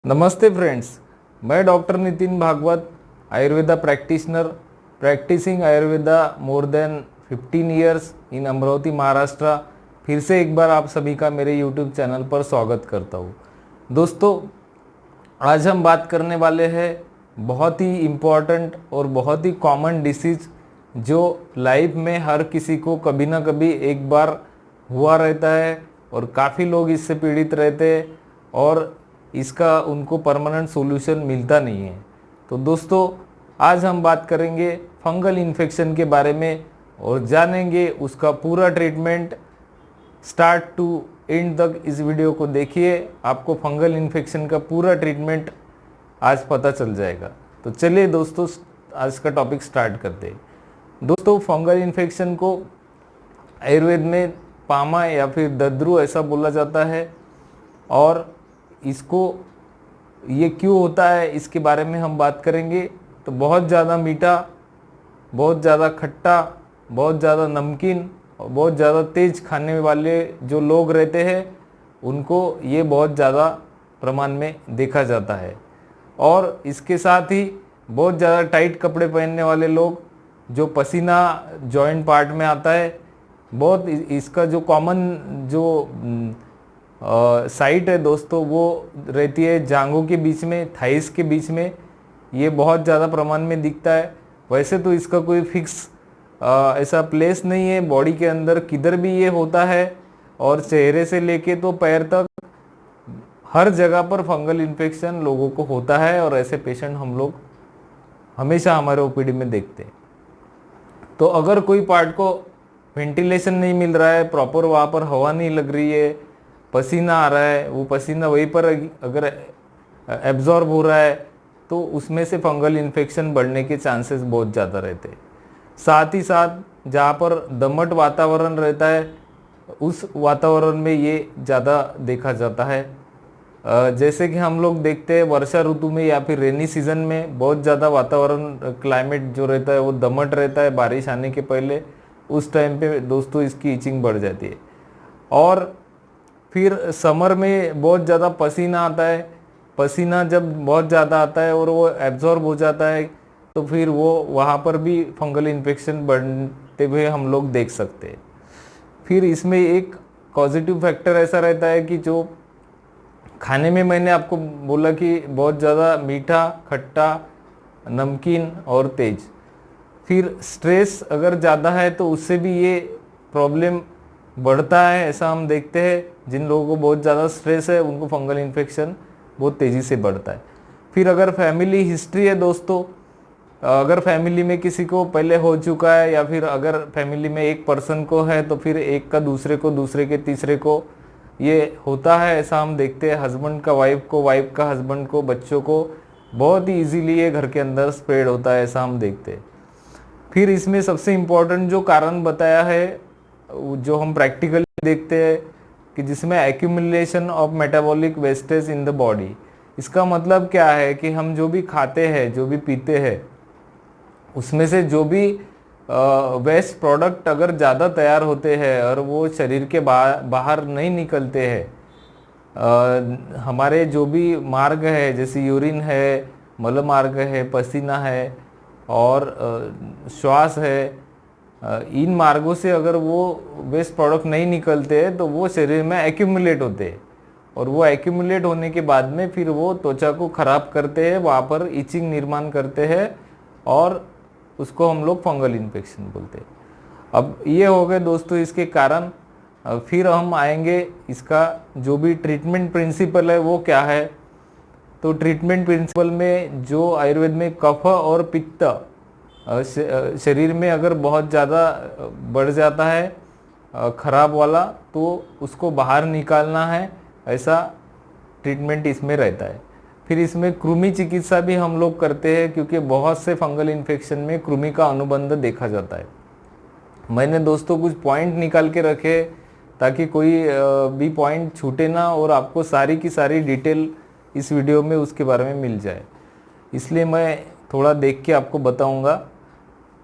नमस्ते फ्रेंड्स, मैं doctor Nitin Bhagwat, Ayurveda practitioner, practicing Ayurveda more than 15 years in Amravati Maharashtra. फिर से एक बार आप सभी का मेरे यूट्यूब चैनल पर स्वागत करता हूँ। दोस्तों, आज हम बात करने वाले हैं बहुत ही इम्पॉर्टेंट और बहुत ही कॉमन डिसीज जो लाइफ में हर किसी को कभी ना कभी एक बार हुआ रहता है और काफ़ी लोग इससे पीड़ित रहते हैं और इसका उनको परमानेंट सॉल्यूशन मिलता नहीं है। तो दोस्तों, आज हम बात करेंगे फंगल इन्फेक्शन के बारे में और जानेंगे उसका पूरा ट्रीटमेंट। स्टार्ट टू एंड तक इस वीडियो को देखिए, आपको फंगल इन्फेक्शन का पूरा ट्रीटमेंट आज पता चल जाएगा। तो चलिए दोस्तों, आज का टॉपिक स्टार्ट करते हैं। दोस्तों, फंगल इन्फेक्शन को आयुर्वेद में पामा या फिर दद्रु ऐसा बोला जाता है और इसको ये क्यों होता है इसके बारे में हम बात करेंगे। तो बहुत ज़्यादा मीठा, बहुत ज़्यादा खट्टा, बहुत ज़्यादा नमकीन और बहुत ज़्यादा तेज़ खाने वाले जो लोग रहते हैं उनको ये बहुत ज़्यादा प्रमाण में देखा जाता है। और इसके साथ ही बहुत ज़्यादा टाइट कपड़े पहनने वाले लोग, जो पसीना जॉइंट पार्ट में आता है, बहुत इसका जो कॉमन जो साइट है दोस्तों वो रहती है जांघों के बीच में, थाइस के बीच में। ये बहुत ज़्यादा प्रमाण में दिखता है। वैसे तो इसका कोई फिक्स ऐसा प्लेस नहीं है बॉडी के अंदर, किधर भी ये होता है और चेहरे से लेके तो पैर तक हर जगह पर फंगल इन्फेक्शन लोगों को होता है और ऐसे पेशेंट हम लोग हमेशा हमारे ओपीडी में देखते हैं। तो अगर कोई पार्ट को वेंटिलेशन नहीं मिल रहा है, प्रॉपर वहाँ पर हवा नहीं लग रही है, पसीना आ रहा है, वो पसीना वहीं पर अगर एब्जॉर्ब हो रहा है तो उसमें से फंगल इन्फेक्शन बढ़ने के चांसेस बहुत ज़्यादा रहते हैं। साथ ही साथ जहाँ पर दमट वातावरण रहता है उस वातावरण में ये ज़्यादा देखा जाता है। जैसे कि हम लोग देखते हैं वर्षा ऋतु में या फिर रेनी सीजन में बहुत ज़्यादा वातावरण क्लाइमेट जो रहता है वो दमट रहता है बारिश आने के पहले। उस टाइम पे दोस्तों इसकी इचिंग बढ़ जाती है। और फिर समर में बहुत ज़्यादा पसीना आता है। पसीना जब बहुत ज़्यादा आता है और वो एब्जॉर्ब हो जाता है तो फिर वो वहाँ पर भी फंगल इन्फेक्शन बढ़ते हुए हम लोग देख सकते हैं। फिर इसमें एक पॉजिटिव फैक्टर ऐसा रहता है कि जो खाने में मैंने आपको बोला कि बहुत ज़्यादा मीठा, खट्टा, नमकीन और तेज। फिर स्ट्रेस अगर ज़्यादा है तो उससे भी ये प्रॉब्लम बढ़ता है, ऐसा हम देखते हैं। जिन लोगों को बहुत ज़्यादा स्ट्रेस है उनको फंगल इन्फेक्शन बहुत तेज़ी से बढ़ता है। फिर अगर फैमिली हिस्ट्री है दोस्तों, अगर फैमिली में किसी को पहले हो चुका है या फिर अगर फैमिली में एक पर्सन को है तो फिर एक का दूसरे को, दूसरे के तीसरे को ये होता है, ऐसा हम देखते हैं। हस्बैंड का वाइफ को, वाइफ का हस्बैंड को, बच्चों को बहुत ही ईजीली ये घर के अंदर स्प्रेड होता है, ऐसा हम देखते हैं। फिर इसमें सबसे इम्पोर्टेंट जो कारण बताया है जो हम प्रैक्टिकली देखते हैं कि जिसमें accumulation of metabolic wastage in the body. इसका मतलब क्या है कि हम जो भी खाते हैं, जो भी पीते हैं, उसमें से जो भी वेस्ट प्रोडक्ट अगर ज़्यादा तैयार होते हैं और वो शरीर के बाहर नहीं निकलते हैं, हमारे जो भी मार्ग है जैसे यूरिन है, मल मार्ग है, पसीना है और श्वास है, इन मार्गों से अगर वो वेस्ट प्रोडक्ट नहीं निकलते हैं तो वो शरीर में एक्यूमुलेट होते हैं और वो एक्यूमुलेट होने के बाद में फिर वो त्वचा को ख़राब करते हैं, वहाँ पर इचिंग निर्माण करते हैं और उसको हम लोग फंगल इन्फेक्शन बोलते हैं। अब ये हो गए दोस्तों इसके कारण। फिर हम आएंगे इसका जो भी ट्रीटमेंट प्रिंसिपल है वो क्या है। तो ट्रीटमेंट प्रिंसिपल में जो आयुर्वेद में कफ और पित्त शरीर में अगर बहुत ज़्यादा बढ़ जाता है खराब वाला तो उसको बाहर निकालना है, ऐसा ट्रीटमेंट इसमें रहता है। फिर इसमें कृमि चिकित्सा भी हम लोग करते हैं क्योंकि बहुत से फंगल इन्फेक्शन में कृमि का अनुबंध देखा जाता है। मैंने दोस्तों कुछ पॉइंट निकाल के रखे ताकि कोई भी पॉइंट छूटे ना और आपको सारी की सारी डिटेल इस वीडियो में उसके बारे में मिल जाए, इसलिए मैं थोड़ा देख के आपको बताऊंगा।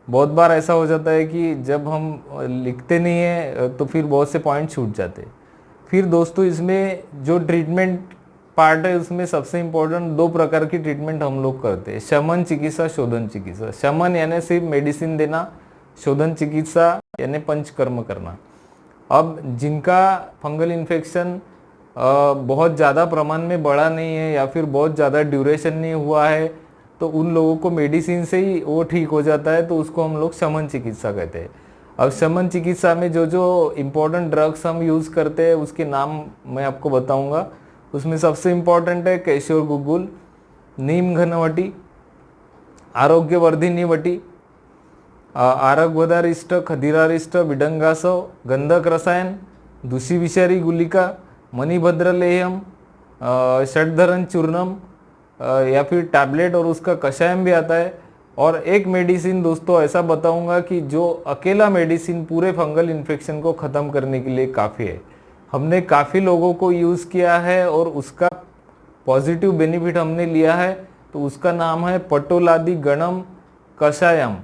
बहुत बार ऐसा हो जाता है कि जब हम लिखते नहीं हैं तो फिर बहुत से पॉइंट छूट जाते हैं। फिर दोस्तों इसमें जो ट्रीटमेंट पार्ट है, उसमें सबसे इम्पोर्टेंट 2 प्रकार की ट्रीटमेंट हम लोग करते हैं, शमन चिकित्सा, शोधन चिकित्सा। शमन यानी सिर्फ मेडिसिन देना, शोधन चिकित्सा यानी पंचकर्म करना। अब जिनका फंगल इन्फेक्शन बहुत ज़्यादा प्रमाण में बढ़ा नहीं है या फिर बहुत ज़्यादा ड्यूरेशन नहीं हुआ है, तो उन लोगों को मेडिसिन से ही वो ठीक हो जाता है, तो उसको हम लोग शमन चिकित्सा कहते हैं। अब शमन चिकित्सा में जो जो इम्पोर्टेंट ड्रग्स हम यूज़ करते हैं उसके नाम मैं आपको बताऊंगा। उसमें सबसे इम्पोर्टेंट है केशोर गुग्गुल, नीम घनवटी, आरोग्यवर्धिनी वटी, आरगवदारिष्ट, खदिरारिष्ट, विडंगासव, गंधक रसायन, दूषी विषारी गुलिका, मणिभद्र लेहम, षडधरण चूर्णम या फिर टैबलेट और उसका कषायम भी आता है। और एक मेडिसिन दोस्तों ऐसा बताऊंगा कि जो अकेला मेडिसिन पूरे फंगल इन्फेक्शन को ख़त्म करने के लिए काफ़ी है। हमने काफ़ी लोगों को यूज़ किया है और उसका पॉजिटिव बेनिफिट हमने लिया है। तो उसका नाम है पटोलादि गणम कषायम,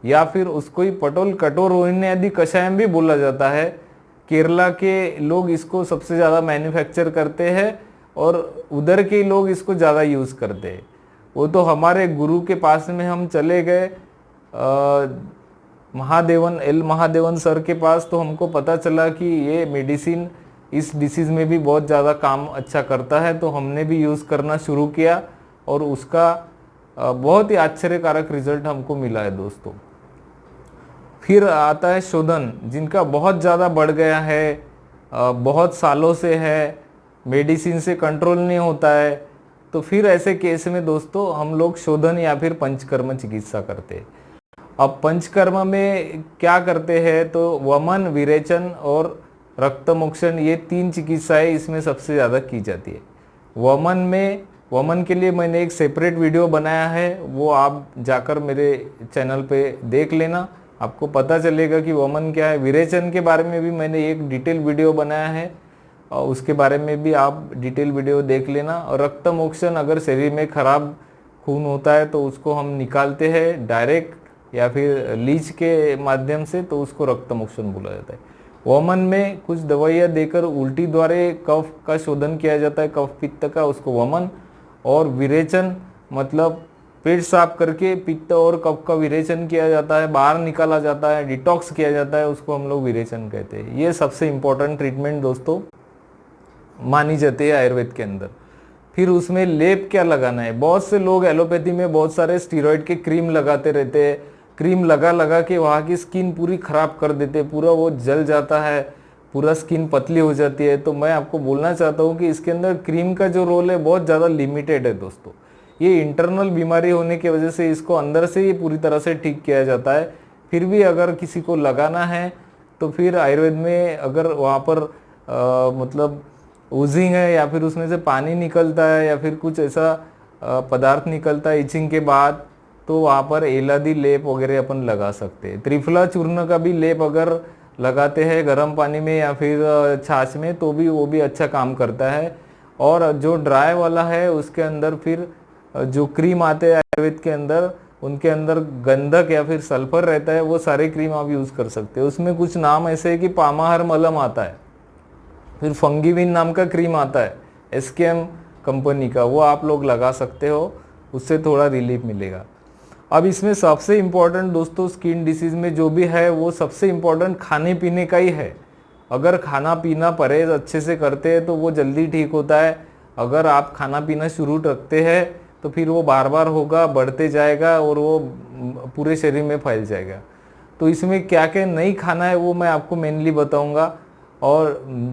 या फिर उसको ही पटोल कटोरोहिणी आदि कषायम भी बोला जाता है। केरला के लोग इसको सबसे ज़्यादा मैन्युफैक्चर करते हैं और उधर के लोग इसको ज़्यादा यूज़ करते हैं। वो तो हमारे गुरु के पास में हम चले गए महादेवन सर के पास, तो हमको पता चला कि ये मेडिसिन इस डिसीज़ में भी बहुत ज़्यादा काम अच्छा करता है, तो हमने भी यूज़ करना शुरू किया और उसका बहुत ही आश्चर्यकारक रिजल्ट हमको मिला है दोस्तों। फिर आता है शोधन, जिनका बहुत ज़्यादा बढ़ गया है, बहुत सालों से है, मेडिसिन से कंट्रोल नहीं होता है, तो फिर ऐसे केस में दोस्तों हम लोग शोधन या फिर पंचकर्म चिकित्सा करते हैं। अब पंचकर्म में क्या करते हैं, तो वमन, विरेचन और रक्तमोक्षण, ये 3 चिकित्साएं इसमें सबसे ज़्यादा की जाती है। वमन के लिए मैंने एक सेपरेट वीडियो बनाया है, वो आप जाकर मेरे चैनल पे देख लेना, आपको पता चलेगा कि वमन क्या है। विरेचन के बारे में भी मैंने एक डिटेल वीडियो बनाया है और उसके बारे में भी आप डिटेल वीडियो देख लेना। और रक्तमोक्षण, अगर शरीर में खराब खून होता है तो उसको हम निकालते हैं डायरेक्ट या फिर लीच के माध्यम से, तो उसको रक्तमोक्षण बोला जाता है। वमन में कुछ दवाइयाँ देकर उल्टी द्वारा कफ का शोधन किया जाता है, कफ पित्त का, उसको वमन। और विरेचन मतलब पेट साफ करके पित्त और कफ का विरेचन किया जाता है, बाहर निकाला जाता है, डिटॉक्स किया जाता है, उसको हम लोग विरेचन कहते हैं। ये सबसे इम्पोर्टेंट ट्रीटमेंट दोस्तों मानी जाती है आयुर्वेद के अंदर। फिर उसमें लेप क्या लगाना है, बहुत से लोग एलोपैथी में बहुत सारे स्टीरॉयड के क्रीम लगाते रहते हैं, क्रीम लगा के वहाँ की स्किन पूरी खराब कर देते, पूरा वो जल जाता है, पूरा स्किन पतली हो जाती है। तो मैं आपको बोलना चाहता हूँ कि इसके अंदर क्रीम का जो रोल है बहुत ज़्यादा लिमिटेड है दोस्तों। ये इंटरनल बीमारी होने की वजह से इसको अंदर से ही पूरी तरह से ठीक किया जाता है। फिर भी अगर किसी को लगाना है तो फिर आयुर्वेद में अगर वहाँ पर मतलब ओजिंग है या फिर उसमें से पानी निकलता है या फिर कुछ ऐसा पदार्थ निकलता है इचिंग के बाद, तो वहाँ पर एलादी लेप वगैरह अपन लगा सकते हैं। त्रिफला चूर्ण का भी लेप अगर लगाते हैं गर्म पानी में या फिर छाछ में, तो भी वो भी अच्छा काम करता है। और जो ड्राई वाला है उसके अंदर फिर जो क्रीम आते हैं आयुर्वेद के अंदर, उनके अंदर गंधक या फिर सल्फर रहता है, वो सारे क्रीम आप यूज़ कर सकते हैं। उसमें कुछ नाम ऐसे है कि पामाहर मलम आता है, फिर फंगीविन नाम का क्रीम आता है एसकेएम कंपनी का, वो आप लोग लगा सकते हो, उससे थोड़ा रिलीफ मिलेगा। अब इसमें सबसे इम्पोर्टेंट दोस्तों स्किन डिसीज़ में जो भी है वो सबसे इम्पोर्टेंट खाने पीने का ही है। अगर खाना पीना परहेज अच्छे से करते हैं तो वो जल्दी ठीक होता है। अगर आप खाना पीना शुरू रखते हैं तो फिर वो बार बार होगा, बढ़ते जाएगा और वो पूरे शरीर में फैल जाएगा। तो इसमें क्या क्या नहीं खाना है वो मैं आपको मेनली बताऊंगा और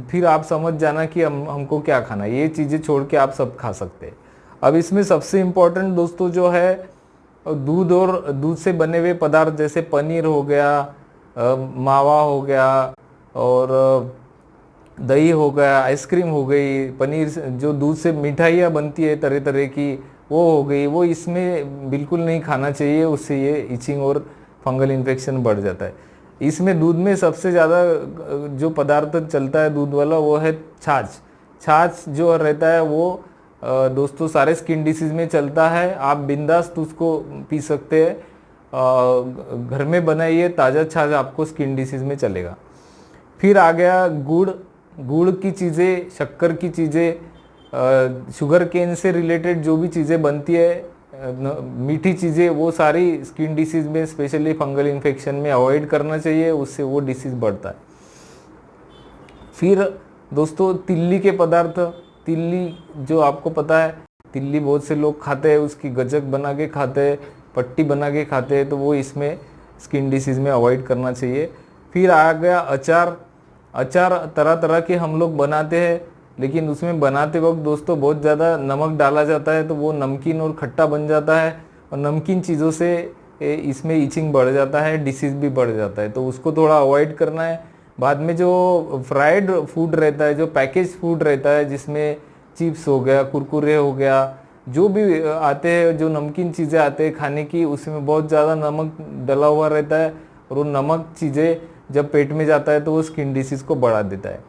फिर आप समझ जाना कि हमको क्या खाना है। ये चीज़ें छोड़ के आप सब खा सकते हैं। अब इसमें सबसे इम्पोर्टेंट दोस्तों जो है दूध और दूध से बने हुए पदार्थ, जैसे पनीर हो गया, मावा हो गया और दही हो गया, आइसक्रीम हो गई, पनीर जो दूध से मिठाइयाँ बनती है तरह तरह की वो हो गई, वो इसमें बिल्कुल नहीं खाना चाहिए, उससे ये इचिंग और फंगल इन्फेक्शन बढ़ जाता है। इसमें दूध में सबसे ज़्यादा जो पदार्थ चलता है दूध वाला वो है छाछ। छाछ जो रहता है वो दोस्तों सारे स्किन डिसीज़ में चलता है, आप बिंदास उसको पी सकते हैं। घर में बनाइए ताज़ा छाछ, आपको स्किन डिसीज़ में चलेगा। फिर आ गया गुड़ की चीज़ें, शक्कर की चीज़ें, शुगर केन से रिलेटेड जो भी चीज़ें बनती है, मीठी चीज़ें, वो सारी स्किन डिसीज़ में स्पेशली फंगल इन्फेक्शन में अवॉइड करना चाहिए, उससे वो डिसीज़ बढ़ता है। फिर दोस्तों तिल्ली के पदार्थ, तिल्ली जो आपको पता है, तिल्ली बहुत से लोग खाते हैं, उसकी गजक बना के खाते हैं, पट्टी बना के खाते हैं, तो वो इसमें स्किन डिसीज़ में अवॉइड करना चाहिए। फिर आ गया अचार। अचार तरह तरह के हम लोग बनाते हैं, लेकिन उसमें बनाते वक्त दोस्तों बहुत ज़्यादा नमक डाला जाता है, तो वो नमकीन और खट्टा बन जाता है, और नमकीन चीज़ों से इसमें इचिंग बढ़ जाता है, डिसीज़ भी बढ़ जाता है, तो उसको थोड़ा अवॉइड करना है। बाद में जो फ्राइड फूड रहता है, जो पैकेज फूड रहता है, जिसमें चिप्स हो गया, कुरकुरे हो गया, जो भी आते हैं, जो नमकीन चीज़ें आते हैं खाने की, उसमें बहुत ज़्यादा नमक डला हुआ रहता है, और वो नमक चीज़ें जब पेट में जाता है तो वो स्किन डिसीज़ को बढ़ा देता है।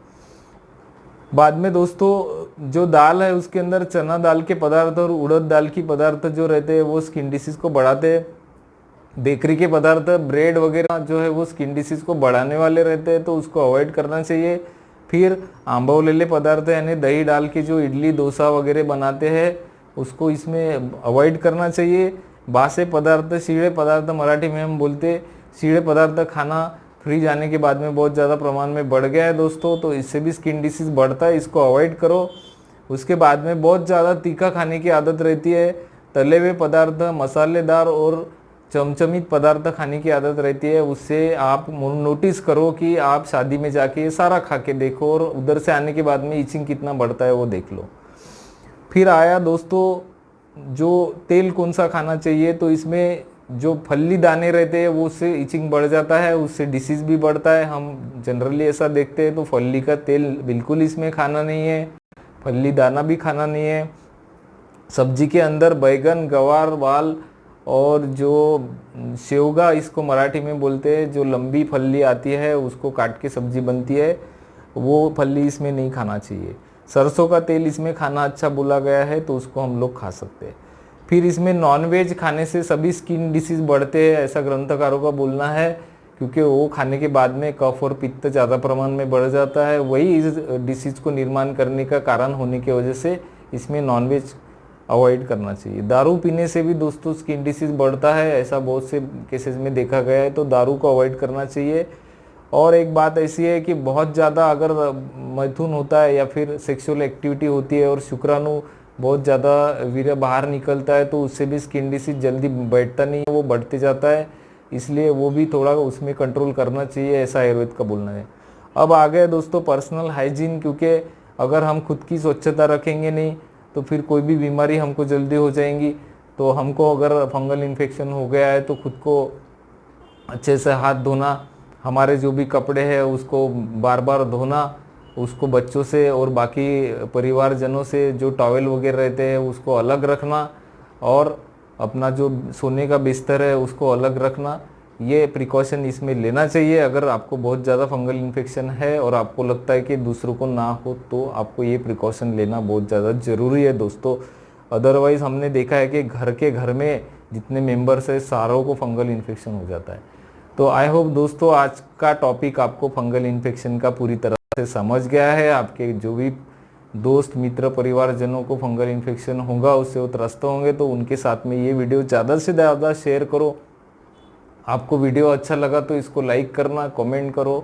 बाद में दोस्तों जो दाल है, उसके अंदर चना दाल के पदार्थ और उड़द दाल की पदार्थ जो रहते हैं वो स्किन डिसीज़ को बढ़ाते हैं। बेकरी के पदार्थ, ब्रेड वगैरह जो है वो स्किन डिसीज़ को बढ़ाने वाले रहते हैं, तो उसको अवॉइड करना चाहिए। फिर आंबवलेले पदार्थ यानी दही डाल के जो इडली डोसा वगैरह बनाते हैं, उसको इसमें अवॉइड करना चाहिए। बासे पदार्थ, शीड़े पदार्थ मराठी में हम बोलते, शीड़े पदार्थ खाना फ्रीज आने के बाद में बहुत ज़्यादा प्रमाण में बढ़ गया है दोस्तों, तो इससे भी स्किन डिसीज़ बढ़ता है, इसको अवॉइड करो। उसके बाद में बहुत ज़्यादा तीखा खाने की आदत रहती है, तले हुए पदार्थ, मसालेदार और चमचमित पदार्थ खाने की आदत रहती है, उससे आप नोटिस करो कि आप शादी में जाके सारा खा के देखो, और उधर से आने के बाद में इचिंग कितना बढ़ता है वो देख लो। फिर आया दोस्तों जो तेल कौन सा खाना चाहिए, तो इसमें जो फल्ली दाने रहते हैं वो उससे इचिंग बढ़ जाता है, उससे डिसीज़ भी बढ़ता है, हम जनरली ऐसा देखते हैं। तो फल्ली का तेल बिल्कुल इसमें खाना नहीं है, फल्ली दाना भी खाना नहीं है। सब्जी के अंदर बैगन, गवार, वाल और जो सेवगा इसको मराठी में बोलते हैं, जो लंबी फल्ली आती है उसको काट के सब्जी बनती है, वो फल्ली इसमें नहीं खाना चाहिए। सरसों का तेल इसमें खाना अच्छा बोला गया है, तो उसको हम लोग खा सकते हैं। फिर इसमें नॉनवेज खाने से सभी स्किन डिसीज़ बढ़ते हैं, ऐसा ग्रंथकारों का बोलना है, क्योंकि वो खाने के बाद में कफ और पित्त ज़्यादा प्रमाण में बढ़ जाता है, वही इस डिसीज़ को निर्माण करने का कारण होने की वजह से इसमें नॉनवेज अवॉइड करना चाहिए। दारू पीने से भी दोस्तों स्किन डिसीज़ बढ़ता है, ऐसा बहुत से केसेस में देखा गया है, तो दारू को अवॉइड करना चाहिए। और एक बात ऐसी है कि बहुत ज़्यादा अगर मैथुन होता है या फिर सेक्सुअल एक्टिविटी होती है और शुक्राणु बहुत ज़्यादा वीर्य बाहर निकलता है, तो उससे भी स्किन डिसीज जल्दी बैठता नहीं है, वो बढ़ते जाता है, इसलिए वो भी थोड़ा उसमें कंट्रोल करना चाहिए, ऐसा आयुर्वेद का बोलना है। अब आ गए दोस्तों पर्सनल हाइजीन, क्योंकि अगर हम खुद की स्वच्छता रखेंगे नहीं तो फिर कोई भी बीमारी हमको जल्दी हो जाएंगी। तो हमको अगर फंगल इन्फेक्शन हो गया है तो खुद को अच्छे से हाथ धोना, हमारे जो भी कपड़े हैं उसको बार बार धोना, उसको बच्चों से और बाकी परिवारजनों से जो टॉवेल वगैरह रहते हैं उसको अलग रखना, और अपना जो सोने का बिस्तर है उसको अलग रखना, ये प्रिकॉशन इसमें लेना चाहिए। अगर आपको बहुत ज़्यादा फंगल इन्फेक्शन है और आपको लगता है कि दूसरों को ना हो, तो आपको ये प्रिकॉशन लेना बहुत ज़्यादा ज़रूरी है दोस्तों। अदरवाइज़ हमने देखा है कि घर में जितने मेंबर्स हैं सारों को फंगल इन्फेक्शन हो जाता है। तो आई होप दोस्तों आज का टॉपिक आपको फंगल इन्फेक्शन का पूरी तरह से समझ गया है। आपके जो भी दोस्त, मित्र, परिवारजनों को फंगल इन्फेक्शन होगा, उससे वो त्रस्त होंगे, तो उनके साथ में ये वीडियो ज़्यादा से ज़्यादा शेयर करो। आपको वीडियो अच्छा लगा तो इसको लाइक करना, कमेंट करो,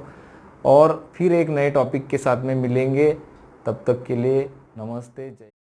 और फिर एक नए टॉपिक के साथ में मिलेंगे। तब तक के लिए नमस्ते, जय।